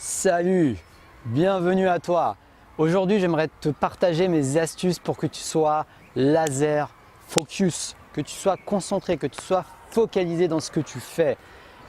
Salut, bienvenue à toi. Aujourd'hui, j'aimerais te partager mes astuces pour que tu sois laser focus, que tu sois concentré, que tu sois focalisé dans ce que tu fais.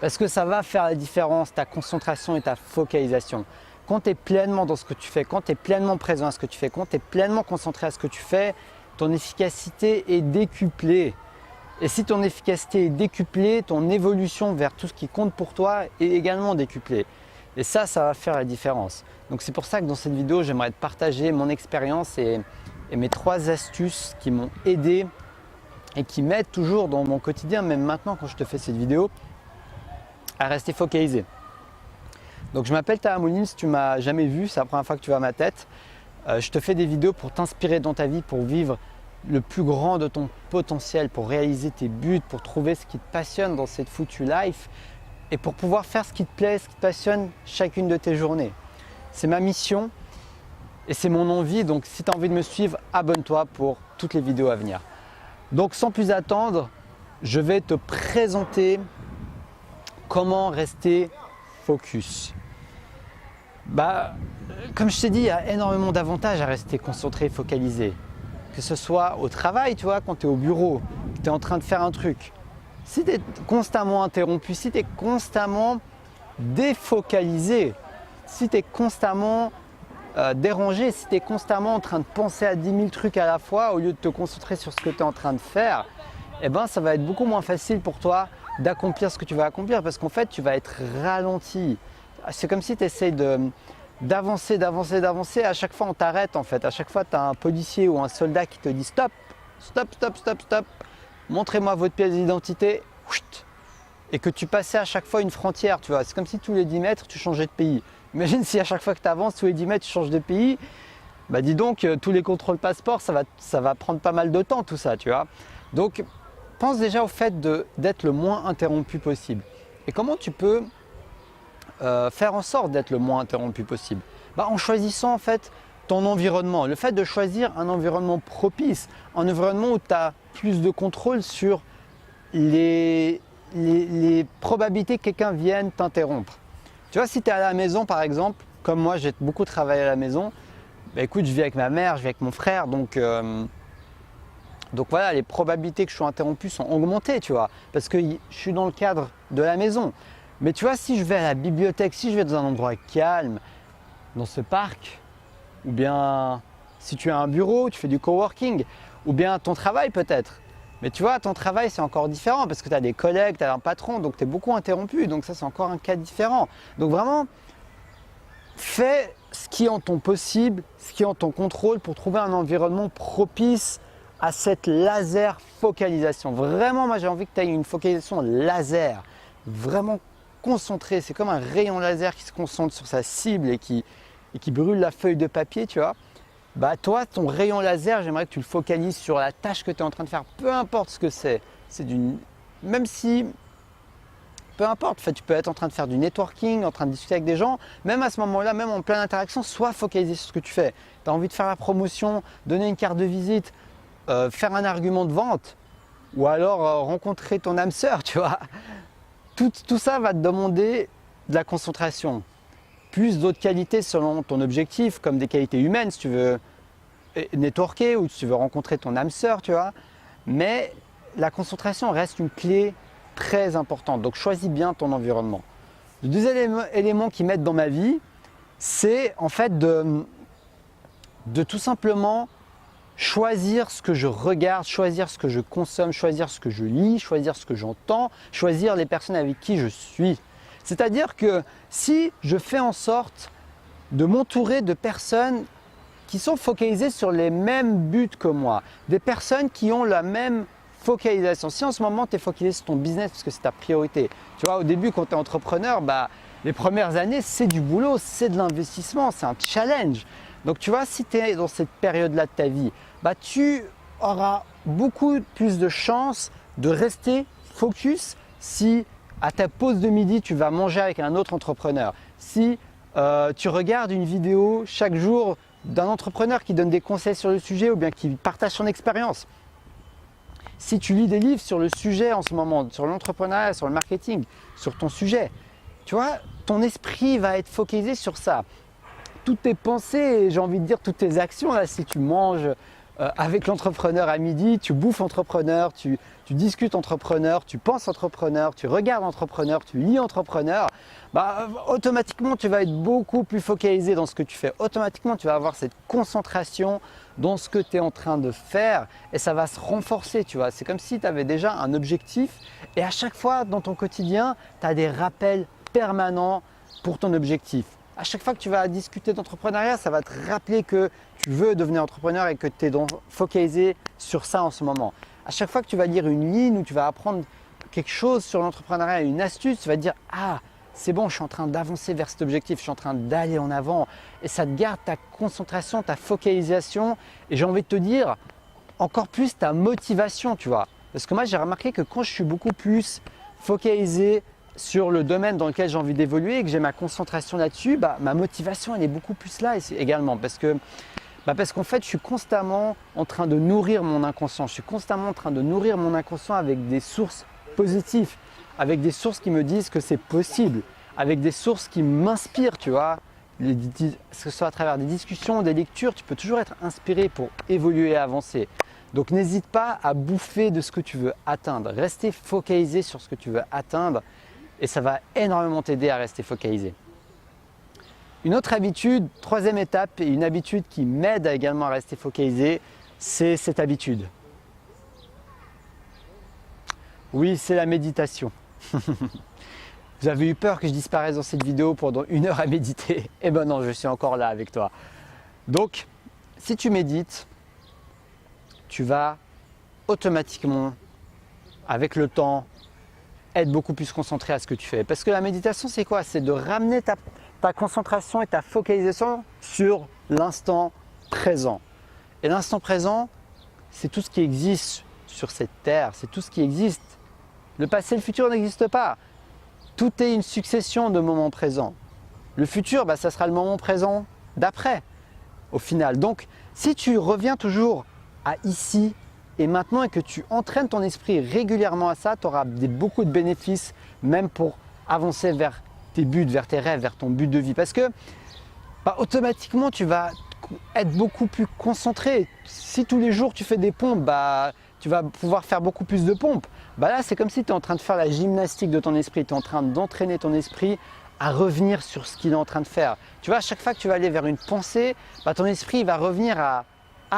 Parce que ça va faire la différence, ta concentration et ta focalisation. Quand tu es pleinement dans ce que tu fais, quand tu es pleinement présent à ce que tu fais, quand tu es pleinement concentré à ce que tu fais, ton efficacité est décuplée. Et si ton efficacité est décuplée, ton évolution vers tout ce qui compte pour toi est également décuplée. Et ça va faire la différence. Donc c'est pour ça que dans cette vidéo, j'aimerais te partager mon expérience et mes 3 astuces qui m'ont aidé et qui m'aident toujours dans mon quotidien, même maintenant quand je te fais cette vidéo, à rester focalisé. Donc je m'appelle Taha Moulin, si tu ne m'as jamais vu, c'est la première fois que tu vois ma tête. Je te fais des vidéos pour t'inspirer dans ta vie, pour vivre le plus grand de ton potentiel, pour réaliser tes buts, pour trouver ce qui te passionne dans cette foutue life et pour pouvoir faire ce qui te plaît, ce qui te passionne chacune de tes journées. C'est ma mission et c'est mon envie, donc si tu as envie de me suivre, abonne-toi pour toutes les vidéos à venir. Donc sans plus attendre, je vais te présenter comment rester focus. Comme je t'ai dit, il y a énormément d'avantages à rester concentré et focalisé. Que ce soit au travail, tu vois, quand tu es au bureau, que tu es en train de faire un truc. Si tu es constamment interrompu, si tu es constamment défocalisé, si tu es constamment dérangé, si tu es constamment en train de penser à 10 000 trucs à la fois au lieu de te concentrer sur ce que tu es en train de faire, eh ben, ça va être beaucoup moins facile pour toi d'accomplir ce que tu vas accomplir parce qu'en fait, tu vas être ralenti. C'est comme si tu essayes d'avancer. À chaque fois, on t'arrête en fait. À chaque fois, tu as un policier ou un soldat qui te dit stop, stop, stop, stop, stop. Montrez-moi votre pièce d'identité. Et que tu passais à chaque fois une frontière, tu vois. C'est comme si tous les 10 mètres, tu changeais de pays. Imagine si à chaque fois que tu avances, tous les 10 mètres, tu changes de pays. Bah dis donc, tous les contrôles passeports, ça va prendre pas mal de temps tout ça, tu vois. Donc, pense déjà au fait d'être le moins interrompu possible. Et comment tu peux faire en sorte d'être le moins interrompu possible? En choisissant en fait ton environnement. Le fait de choisir un environnement propice, un environnement où tu as plus de contrôle sur les probabilités que quelqu'un vienne t'interrompre. Tu vois, si tu es à la maison par exemple, comme moi j'ai beaucoup travaillé à la maison, écoute, je vis avec ma mère, je vis avec mon frère, donc voilà, les probabilités que je sois interrompu sont augmentées, tu vois, parce que je suis dans le cadre de la maison. Mais tu vois, si je vais à la bibliothèque, si je vais dans un endroit calme, dans ce parc, ou bien si tu as un bureau, tu fais du coworking, ou bien ton travail peut-être. Mais tu vois, ton travail c'est encore différent parce que tu as des collègues, tu as un patron, donc tu es beaucoup interrompu, donc ça c'est encore un cas différent. Donc vraiment, fais ce qui est en ton possible, ce qui est en ton contrôle pour trouver un environnement propice à cette laser focalisation. Vraiment, moi j'ai envie que tu aies une focalisation laser, vraiment concentrée. C'est comme un rayon laser qui se concentre sur sa cible et qui brûle la feuille de papier, tu vois. Toi, ton rayon laser, j'aimerais que tu le focalises sur la tâche que tu es en train de faire, peu importe ce que c'est. Même si, peu importe, en fait, tu peux être en train de faire du networking, en train de discuter avec des gens, même à ce moment-là, même en pleine interaction, sois focalisé sur ce que tu fais. Tu as envie de faire la promotion, donner une carte de visite, faire un argument de vente, ou alors rencontrer ton âme sœur, tu vois. Tout ça va te demander de la concentration. Plus d'autres qualités selon ton objectif, comme des qualités humaines, si tu veux networker ou si tu veux rencontrer ton âme sœur, tu vois. Mais la concentration reste une clé très importante. Donc choisis bien ton environnement. Le deuxième élément qui m'aide dans ma vie, c'est en fait de tout simplement choisir ce que je regarde, choisir ce que je consomme, choisir ce que je lis, choisir ce que j'entends, choisir les personnes avec qui je suis. C'est-à-dire que si je fais en sorte de m'entourer de personnes qui sont focalisées sur les mêmes buts que moi, des personnes qui ont la même focalisation. Si en ce moment tu es focalisé sur ton business parce que c'est ta priorité, tu vois, au début quand tu es entrepreneur, les premières années c'est du boulot, c'est de l'investissement, c'est un challenge. Donc tu vois, si tu es dans cette période-là de ta vie, tu auras beaucoup plus de chances de rester focus si à ta pause de midi, tu vas manger avec un autre entrepreneur. Si tu regardes une vidéo chaque jour d'un entrepreneur qui donne des conseils sur le sujet ou bien qui partage son expérience. Si tu lis des livres sur le sujet en ce moment, sur l'entrepreneuriat, sur le marketing, sur ton sujet, tu vois, ton esprit va être focalisé sur ça. Toutes tes pensées, j'ai envie de dire toutes tes actions, là, si tu manges avec l'entrepreneur à midi, tu bouffes entrepreneur, tu discutes entrepreneur, tu penses entrepreneur, tu regardes entrepreneur, tu lis entrepreneur, automatiquement tu vas être beaucoup plus focalisé dans ce que tu fais. Automatiquement tu vas avoir cette concentration dans ce que tu es en train de faire et ça va se renforcer, tu vois. C'est comme si tu avais déjà un objectif et à chaque fois dans ton quotidien, tu as des rappels permanents pour ton objectif. À chaque fois que tu vas discuter d'entrepreneuriat, ça va te rappeler que tu veux devenir entrepreneur et que tu es focalisé sur ça en ce moment. À chaque fois que tu vas lire une ligne ou tu vas apprendre quelque chose sur l'entrepreneuriat, une astuce, tu vas te dire « Ah, c'est bon, je suis en train d'avancer vers cet objectif, je suis en train d'aller en avant. » Et ça te garde ta concentration, ta focalisation et j'ai envie de te dire encore plus ta motivation, tu vois. Parce que moi, j'ai remarqué que quand je suis beaucoup plus focalisé sur le domaine dans lequel j'ai envie d'évoluer et que j'ai ma concentration là-dessus, ma motivation elle est beaucoup plus là également parce qu'en fait je suis constamment en train de nourrir mon inconscient, je suis constamment en train de nourrir mon inconscient avec des sources positives, avec des sources qui me disent que c'est possible, avec des sources qui m'inspirent, tu vois, que ce soit à travers des discussions, des lectures, tu peux toujours être inspiré pour évoluer et avancer. Donc n'hésite pas à bouffer de ce que tu veux atteindre, rester focalisé sur ce que tu veux atteindre. Et ça va énormément t'aider à rester focalisé. Une autre habitude, troisième étape et une habitude qui m'aide également à rester focalisé, c'est cette habitude. Oui, c'est la méditation. Vous avez eu peur que je disparaisse dans cette vidéo pendant 1 heure à méditer? Eh ben non, je suis encore là avec toi. Donc, si tu médites, tu vas automatiquement, avec le temps, être beaucoup plus concentré à ce que tu fais. Parce que la méditation, c'est quoi? C'est de ramener ta concentration et ta focalisation sur l'instant présent. Et l'instant présent, c'est tout ce qui existe sur cette terre, c'est tout ce qui existe. Le passé et le futur n'existent pas. Tout est une succession de moments présents. Le futur, ça sera le moment présent d'après, au final. Donc, si tu reviens toujours à ici et maintenant et que tu entraînes ton esprit régulièrement à ça, tu auras beaucoup de bénéfices, même pour avancer vers tes buts, vers tes rêves, vers ton but de vie. Parce que automatiquement, tu vas être beaucoup plus concentré. Si tous les jours tu fais des pompes, tu vas pouvoir faire beaucoup plus de pompes. Là, c'est comme si tu es en train de faire la gymnastique de ton esprit, tu es en train d'entraîner ton esprit à revenir sur ce qu'il est en train de faire. Tu vois, à chaque fois que tu vas aller vers une pensée, ton esprit va revenir à «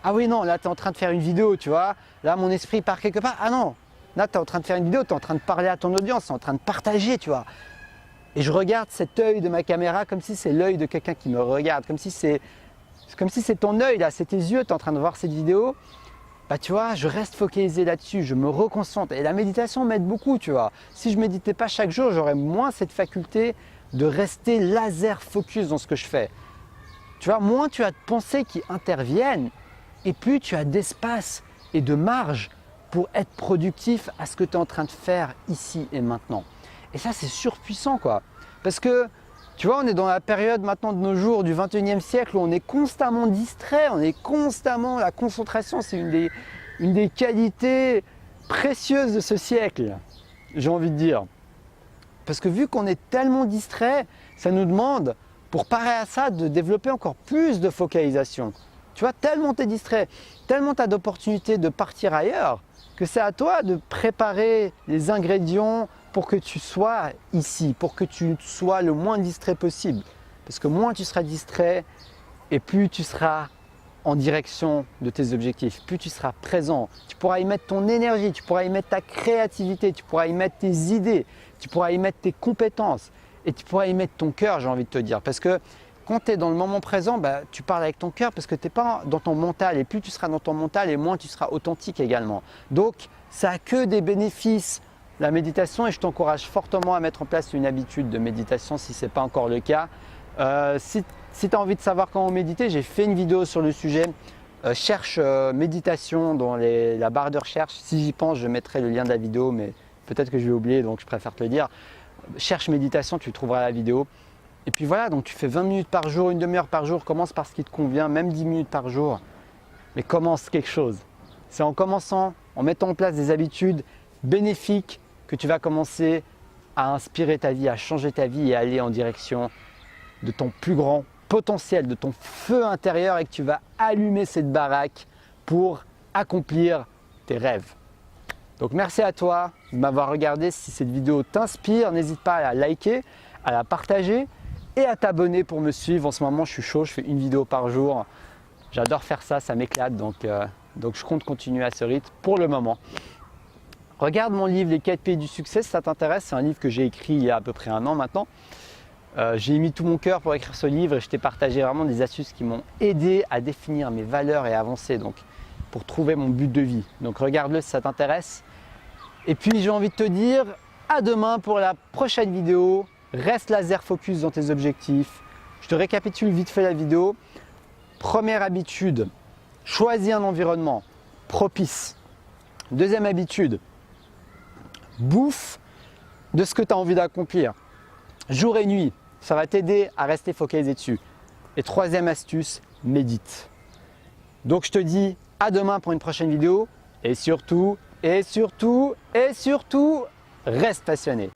Ah oui, non, là tu es en train de faire une vidéo, tu vois. Là, mon esprit part quelque part. Ah non, là tu es en train de faire une vidéo, tu es en train de parler à ton audience, tu es en train de partager, tu vois. » Et je regarde cet œil de ma caméra comme si c'est l'œil de quelqu'un qui me regarde, comme si c'est ton œil là, c'est tes yeux, tu es en train de voir cette vidéo. Tu vois, je reste focalisé là-dessus, je me reconcentre. Et la méditation m'aide beaucoup, tu vois. Si je ne méditais pas chaque jour, j'aurais moins cette faculté de rester laser focus dans ce que je fais. Tu vois, moins tu as de pensées qui interviennent, et plus tu as d'espace et de marge pour être productif à ce que tu es en train de faire ici et maintenant. Et ça, c'est surpuissant, quoi. Parce que, tu vois, on est dans la période maintenant de nos jours du 21e siècle où on est constamment distrait, la concentration, c'est une des qualités précieuses de ce siècle, j'ai envie de dire. Parce que vu qu'on est tellement distrait, ça nous demande, pour parer à ça, de développer encore plus de focalisation. Tu vois, tellement tu es distrait, tellement tu as d'opportunités de partir ailleurs, que c'est à toi de préparer les ingrédients pour que tu sois ici, pour que tu sois le moins distrait possible. Parce que moins tu seras distrait et plus tu seras en direction de tes objectifs, plus tu seras présent. Tu pourras y mettre ton énergie, tu pourras y mettre ta créativité, tu pourras y mettre tes idées, tu pourras y mettre tes compétences et tu pourras y mettre ton cœur, j'ai envie de te dire. Parce que quand tu es dans le moment présent, tu parles avec ton cœur parce que tu n'es pas dans ton mental. Et plus tu seras dans ton mental et moins tu seras authentique également. Donc, ça n'a que des bénéfices, la méditation. Et je t'encourage fortement à mettre en place une habitude de méditation si ce n'est pas encore le cas. Si tu as envie de savoir comment méditer, j'ai fait une vidéo sur le sujet. Cherche méditation dans la barre de recherche. Si j'y pense, je mettrai le lien de la vidéo, mais peut-être que je vais oublier, donc je préfère te le dire. Cherche méditation, tu trouveras la vidéo. Et puis voilà, donc tu fais 20 minutes par jour, une demi-heure par jour, commence par ce qui te convient, même 10 minutes par jour. Mais commence quelque chose. C'est en commençant, en mettant en place des habitudes bénéfiques que tu vas commencer à inspirer ta vie, à changer ta vie et à aller en direction de ton plus grand potentiel, de ton feu intérieur et que tu vas allumer cette baraque pour accomplir tes rêves. Donc merci à toi de m'avoir regardé. Si cette vidéo t'inspire, n'hésite pas à la liker, à la partager et à t'abonner pour me suivre. En ce moment, je suis chaud, je fais une vidéo par jour. J'adore faire ça, ça m'éclate. Donc je compte continuer à ce rythme pour le moment. Regarde mon livre Les 4 pays du succès si ça t'intéresse. C'est un livre que j'ai écrit il y a à peu près 1 an maintenant. J'ai mis tout mon cœur pour écrire ce livre et je t'ai partagé vraiment des astuces qui m'ont aidé à définir mes valeurs et à avancer donc, pour trouver mon but de vie. Donc regarde-le si ça t'intéresse. Et puis j'ai envie de te dire à demain pour la prochaine vidéo. Reste laser focus dans tes objectifs. Je te récapitule vite fait la vidéo. Première habitude, choisis un environnement propice. Deuxième habitude, bouffe de ce que tu as envie d'accomplir. Jour et nuit, ça va t'aider à rester focalisé dessus. Et troisième astuce, médite. Donc je te dis à demain pour une prochaine vidéo. Et surtout, reste passionné.